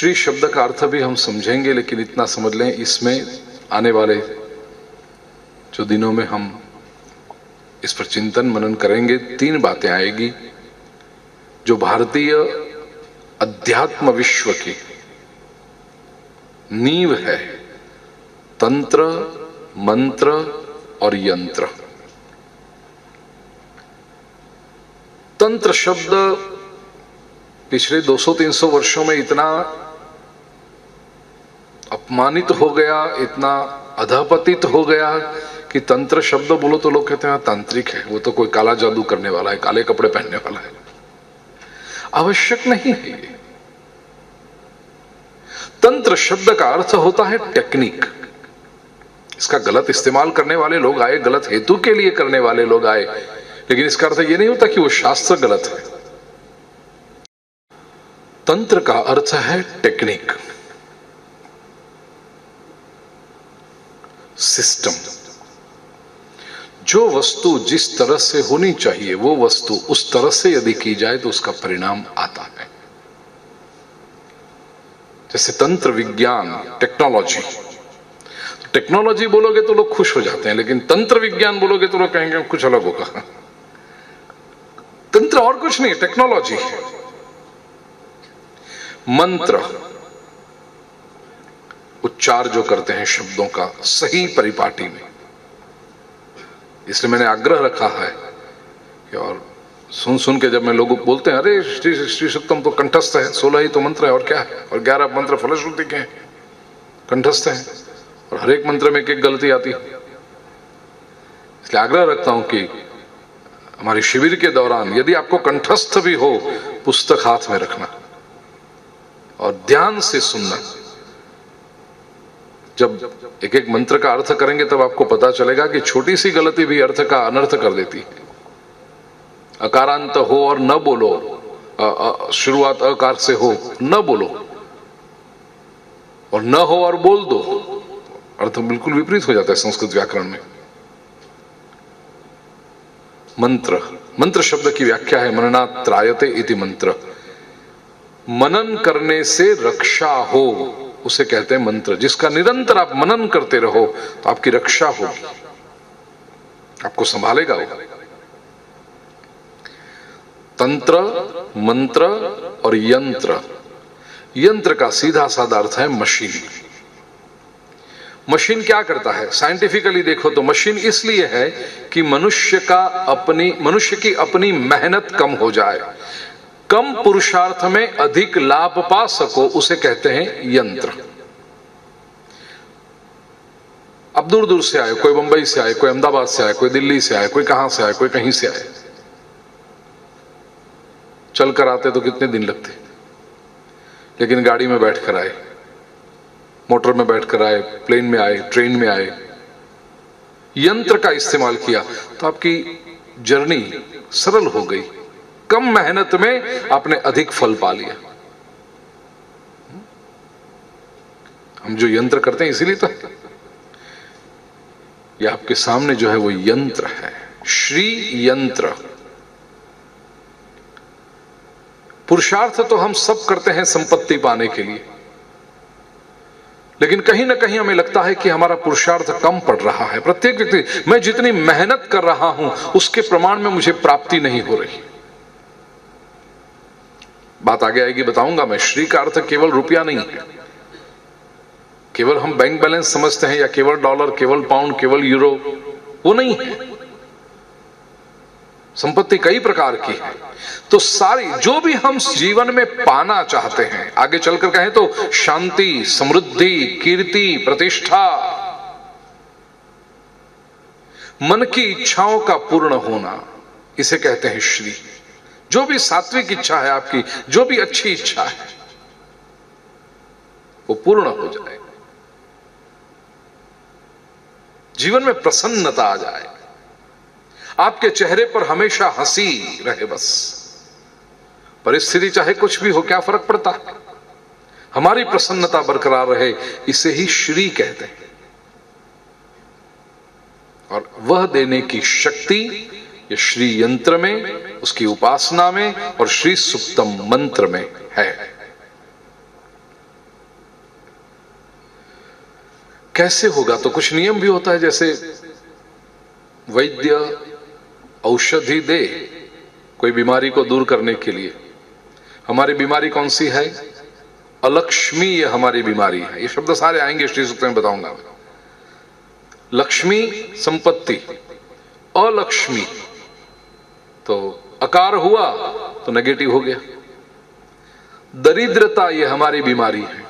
श्री शब्द का अर्थ भी हम समझेंगे, लेकिन इतना समझ लें इसमें आने वाले जो दिनों में हम इस पर चिंतन मनन करेंगे, तीन बातें आएगी जो भारतीय अध्यात्म विश्व की नींव है: तंत्र, मंत्र और यंत्र। तंत्र शब्द पिछले 200-300 वर्षों में इतना अपमानित हो गया, इतना अधपतित हो गया कि तंत्र शब्द बोलो तो लोग कहते हैं तांत्रिक है, वो तो कोई काला जादू करने वाला है, काले कपड़े पहनने वाला है। आवश्यक नहीं है ये। तंत्र शब्द का अर्थ होता है टेक्निक। इसका गलत इस्तेमाल करने वाले लोग आए, गलत हेतु के लिए करने वाले लोग आए, लेकिन इसका अर्थ यह नहीं होता कि वो शास्त्र गलत है। तंत्र का अर्थ है टेक्निक, सिस्टम। जो वस्तु जिस तरह से होनी चाहिए वो वस्तु उस तरह से यदि की जाए तो उसका परिणाम आता है। जैसे तंत्र विज्ञान, टेक्नोलॉजी। टेक्नोलॉजी बोलोगे तो लोग खुश हो जाते हैं, लेकिन तंत्र विज्ञान बोलोगे तो लोग कहेंगे कुछ अलग होगा। तंत्र और कुछ नहीं है, टेक्नोलॉजी है। मंत्र, उच्चार जो करते हैं शब्दों का सही परिपाटी में। इसलिए मैंने आग्रह रखा है कि, और सुन सुन के जब मैं लोगों को बोलते हैं अरे श्री सूक्तम तो कंठस्थ है, 16 ही तो मंत्र है और क्या है, और 11 मंत्र फलश्रुति के हैं, कंठस्थ है, और हर एक मंत्र में एक एक गलती आती है। इसलिए आग्रह रखता हूं कि हमारे शिविर के दौरान यदि आपको कंठस्थ भी हो, पुस्तक हाथ में रखना और ध्यान से सुनना। जब एक एक मंत्र का अर्थ करेंगे तब आपको पता चलेगा कि छोटी सी गलती भी अर्थ का अनर्थ कर देती है। अकारांत हो और न बोलो, शुरुआत अकार से हो न बोलो, और न हो और बोल दो, अर्थ बिल्कुल विपरीत हो जाता है संस्कृत व्याकरण में। मंत्र, मंत्र शब्द की व्याख्या है मननात् त्रायते इति मंत्र। मनन करने से रक्षा हो उसे कहते हैं मंत्र। जिसका निरंतर आप मनन करते रहो तो आपकी रक्षा होगी, आपको संभालेगा वो। तंत्र, मंत्र और यंत्र। यंत्र का सीधा साधा अर्थ है मशीन। मशीन क्या करता है? साइंटिफिकली देखो तो मशीन इसलिए है कि मनुष्य की अपनी मेहनत कम हो जाए, कम पुरुषार्थ में अधिक लाभ पा सको, उसे कहते हैं यंत्र। अब दूर दूर से आए, कोई बंबई से आए, कोई अहमदाबाद से आए, कोई दिल्ली से आए, कोई कहां से आए, कोई कहीं से आए। चलकर आते तो कितने दिन लगते, लेकिन गाड़ी में बैठकर आए, मोटर में बैठकर आए, प्लेन में आए, ट्रेन में आए, यंत्र का इस्तेमाल किया तो आपकी जर्नी सरल हो गई। कम मेहनत में आपने अधिक फल पा लिया। हम जो यंत्र करते हैं इसीलिए तो ये आपके सामने जो है वो यंत्र है, श्री यंत्र। पुरुषार्थ तो हम सब करते हैं संपत्ति पाने के लिए, लेकिन कहीं ना कहीं हमें लगता है कि हमारा पुरुषार्थ कम पड़ रहा है। प्रत्येक व्यक्ति, मैं जितनी मेहनत कर रहा हूं उसके प्रमाण में मुझे प्राप्ति नहीं हो रही। बात आगे आएगी, बताऊंगा मैं। श्री का अर्थ केवल रुपया नहीं है, केवल हम बैंक बैलेंस समझते हैं, या केवल डॉलर, केवल पाउंड, केवल यूरो, वो नहीं है। संपत्ति कई प्रकार की है। तो सारी जो भी हम जीवन में पाना चाहते हैं, आगे चलकर कहें तो शांति, समृद्धि, कीर्ति, प्रतिष्ठा, मन की इच्छाओं का पूर्ण होना, इसे कहते हैं श्री। जो भी सात्विक इच्छा है आपकी, जो भी अच्छी इच्छा है, वो पूर्ण हो जाए, जीवन में प्रसन्नता आ जाए, आपके चेहरे पर हमेशा हंसी रहे। बस परिस्थिति चाहे कुछ भी हो, क्या फर्क पड़ता है, हमारी प्रसन्नता बरकरार रहे, इसे ही श्री कहते हैं। और वह देने की शक्ति ये श्री यंत्र में, उसकी उपासना में और श्री सुक्तम मंत्र में है। कैसे होगा? तो कुछ नियम भी होता है, जैसे वैद्य औषधि दे कोई बीमारी को दूर करने के लिए। हमारी बीमारी कौन सी है? अलक्ष्मी, ये हमारी बीमारी है। ये शब्द सारे आएंगे श्री सूक्त में, बताऊंगा। लक्ष्मी संपत्ति, अलक्ष्मी तो अकार हुआ तो नेगेटिव हो गया। दरिद्रता ये हमारी बीमारी है।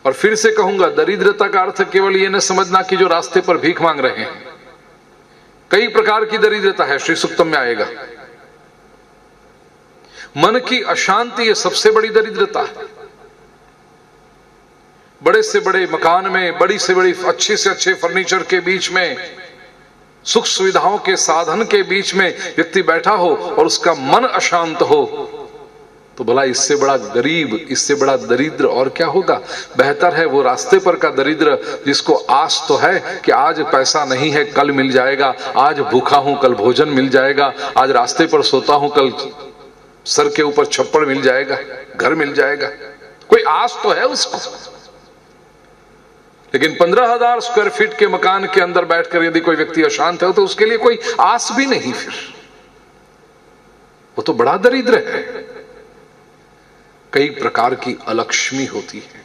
और फिर से कहूंगा, दरिद्रता का अर्थ केवल ये न समझना कि जो रास्ते पर भीख मांग रहे हैं। कई प्रकार की दरिद्रता है, श्री सूक्तम में आएगा। मन की अशांति ये सबसे बड़ी दरिद्रता है। बड़े से बड़े मकान में, बड़ी से बड़ी अच्छे से अच्छे फर्नीचर के बीच में, सुख सुविधाओं के साधन के बीच में व्यक्ति बैठा हो और उसका मन अशांत हो, तो भला इससे बड़ा गरीब, इससे बड़ा दरिद्र और क्या होगा? बेहतर है वो रास्ते पर का दरिद्र जिसको आस तो है कि आज पैसा नहीं है कल मिल जाएगा, आज भूखा हूं कल भोजन मिल जाएगा, आज रास्ते पर सोता हूं कल सर के ऊपर छप्पड़ मिल जाएगा, घर मिल जाएगा, कोई आस तो है उसको। लेकिन 15,000 स्क्वायर फीट के मकान के अंदर बैठकर यदि कोई व्यक्ति अशांत है तो उसके लिए कोई आस भी नहीं, फिर वो तो बड़ा दरिद्र है। कई प्रकार की अलक्ष्मी होती है।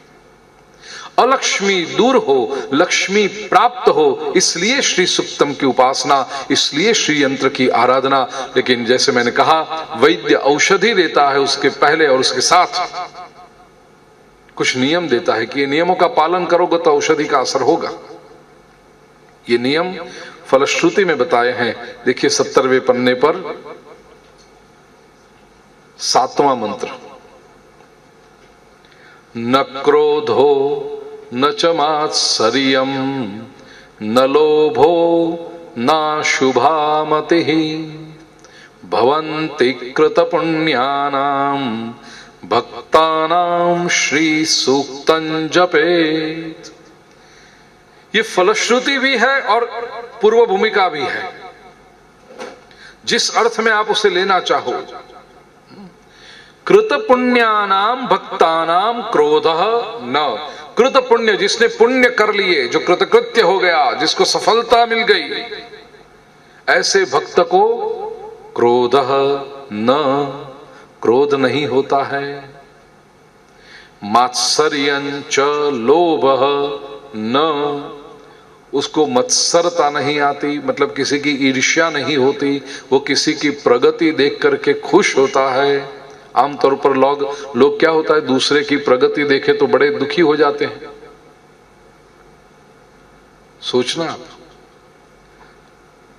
अलक्ष्मी दूर हो, लक्ष्मी प्राप्त हो, इसलिए श्री सुक्तम की उपासना, इसलिए श्री यंत्र की आराधना। लेकिन जैसे मैंने कहा, वैद्य औषधि देता है, उसके पहले और उसके साथ कुछ नियम देता है कि ये नियमों का पालन करोगे तो औषधि का असर होगा। ये नियम फलश्रुति में बताए हैं। देखिए 70वें पन्ने पर 7वां मंत्र, न क्रोधो न च मात्सर्यम् न लोभो न शुभा मतिः भवन्ति कृतपुण्यानां भक्तानां श्री सूक्तं जपेत्। ये फलश्रुति भी है और पूर्व भूमिका भी है, जिस अर्थ में आप उसे लेना चाहो। कृत पुण्यानाम भक्तानाम क्रोधः न। कृत पुण्य, जिसने पुण्य कर लिए, जो कृतकृत्य हो गया, जिसको सफलता मिल गई, ऐसे भक्त को क्रोधः न, क्रोध नहीं होता है। मात्सर्यं च लोभः न, उसको मत्सरता नहीं आती, मतलब किसी की ईर्ष्या नहीं होती, वो किसी की प्रगति देख करके खुश होता है। आमतौर पर लोग क्या होता है, दूसरे की प्रगति देखे तो बड़े दुखी हो जाते हैं। सोचना आप,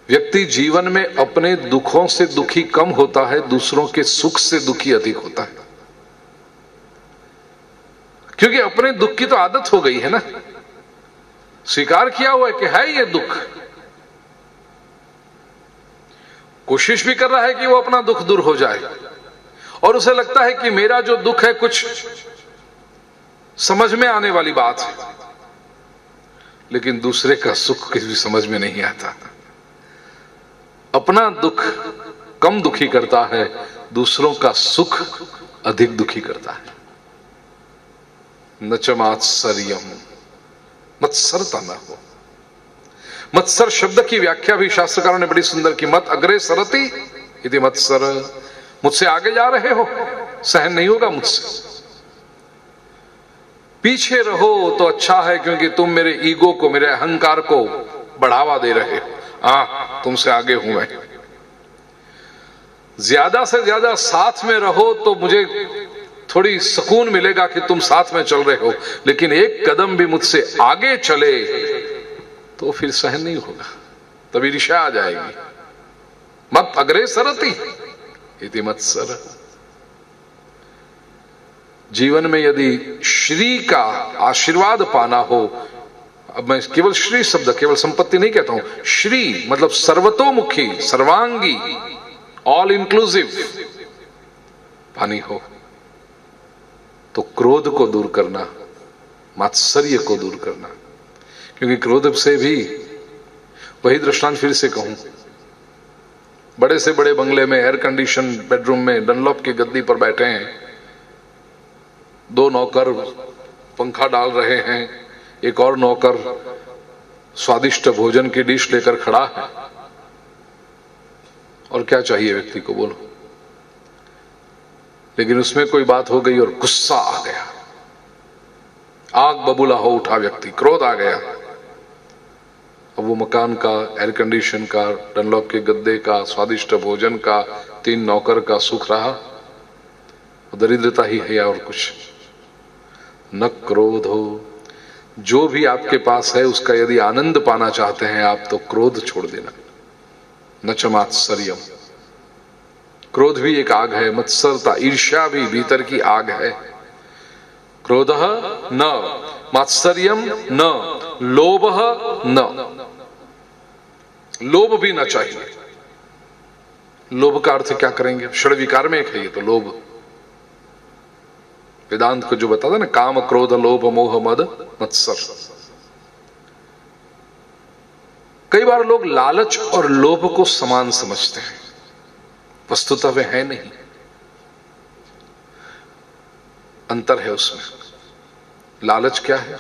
व्यक्ति जीवन में अपने दुखों से दुखी कम होता है, दूसरों के सुख से दुखी अधिक होता है। क्योंकि अपने दुख की तो आदत हो गई है ना, स्वीकार किया हुआ है कि है ये दुख, कोशिश भी कर रहा है कि वो अपना दुख दूर हो जाए, और उसे लगता है कि मेरा जो दुख है कुछ समझ में आने वाली बात है। लेकिन दूसरे का सुख किसी भी समझ में नहीं आता। अपना दुख कम दुखी करता है, दूसरों का सुख अधिक दुखी करता है। न च मात्सर्यम्, मत्सरता न हो। मत्सर शब्द की व्याख्या भी शास्त्रकारों ने बड़ी सुंदर की। मत अग्रे सरति इति मत्सर, मुझसे आगे जा रहे हो, सहन नहीं होगा मुझसे। पीछे रहो तो अच्छा है, क्योंकि तुम मेरे ईगो को, मेरे अहंकार को बढ़ावा दे रहे हो। तुमसे आगे हूं मैं। ज्यादा से ज्यादा साथ में रहो तो मुझे थोड़ी सुकून मिलेगा कि तुम साथ में चल रहे हो, लेकिन एक कदम भी मुझसे आगे चले तो फिर सहन नहीं होगा, तभी ईर्ष्या आ जाएगी। मत अग्रे सरति इति मत्सर। जीवन में यदि श्री का आशीर्वाद पाना हो, अब मैं केवल श्री शब्द, केवल संपत्ति नहीं कहता हूं, श्री मतलब सर्वतोमुखी, सर्वांगी, ऑल इंक्लूसिव पानी हो, तो क्रोध को दूर करना, मात्सर्य को दूर करना। क्योंकि क्रोध से भी, वही दृष्टांत फिर से कहूं, बड़े से बड़े बंगले में एयर कंडीशन बेडरूम में डनलॉप की गद्दी पर बैठे हैं, 2 नौकर पंखा डाल रहे हैं, एक और नौकर स्वादिष्ट भोजन की डिश लेकर खड़ा है, और क्या चाहिए व्यक्ति को, बोलो। लेकिन उसमें कोई बात हो गई और गुस्सा आ गया, आग बबूला हो उठा व्यक्ति, क्रोध आ गया। अब वो मकान का, एयर कंडीशन का, डनलॉप के गद्दे का, स्वादिष्ट भोजन का, 3 नौकर का सुख रहा, दरिद्रता ही है या और कुछ। न क्रोध हो, जो भी आपके पास है उसका यदि आनंद पाना चाहते हैं आप, तो क्रोध छोड़ देना। न च मात्सर्यम, क्रोध भी एक आग है, मत्सरता ईर्ष्या भी भीतर की आग है। क्रोध न मात्सर्यम न लोभ न, लोभ भी न चाहिए। लोभ का अर्थ क्या करेंगे, षड विकार में एक है ये तो लोभ। वेदांत को जो बताता ना, काम क्रोध लोभ मोह मद मत्सर। कई बार लोग लालच और लोभ को समान समझते हैं, वस्तुतः वे है नहीं, अंतर है उसमें। लालच क्या है?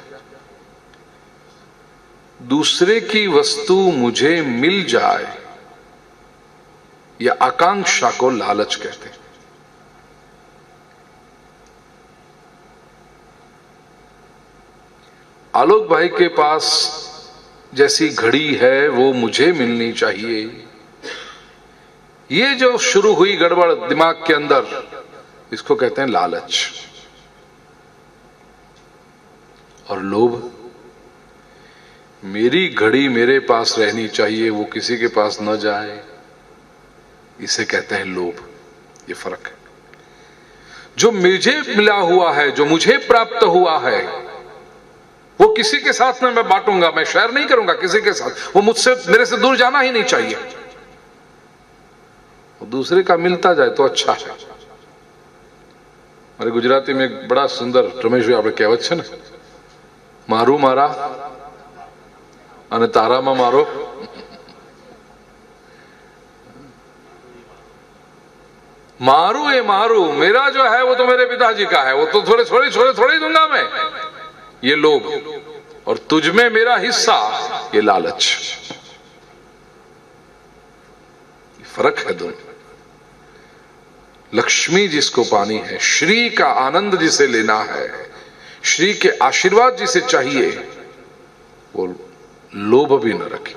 दूसरे की वस्तु मुझे मिल जाए, या आकांक्षा को लालच कहते हैं। आलोक भाई के पास जैसी घड़ी है वो मुझे मिलनी चाहिए, ये जो शुरू हुई गड़बड़ दिमाग के अंदर, इसको कहते हैं लालच। और लोभ, मेरी घड़ी मेरे पास रहनी चाहिए, वो किसी के पास न जाए, इसे कहते हैं लोभ। ये फर्क है। जो मुझे मिला हुआ है, जो मुझे प्राप्त हुआ है, वो किसी के साथ में मैं बांटूंगा, मैं शेयर नहीं करूंगा किसी के साथ, वो मुझसे, मेरे से दूर जाना ही नहीं चाहिए। वो दूसरे का मिलता जाए तो अच्छा है। हमारे गुजराती में एक बड़ा सुंदर, रमेश भाई आपने कहेवत है ना, मारू मारा अने तारामा मारो। मारू ये मारू, मेरा जो है वो तो मेरे पिताजी का है, वो तो थोड़े दूंगा मैं, ये लोभ। और तुझ में मेरा हिस्सा, ये लालच। फर्क है दोनों। लक्ष्मी जिसको पानी है, श्री का आनंद जिसे लेना है, श्री के आशीर्वाद जिसे चाहिए, वो लोभ भी न रखे।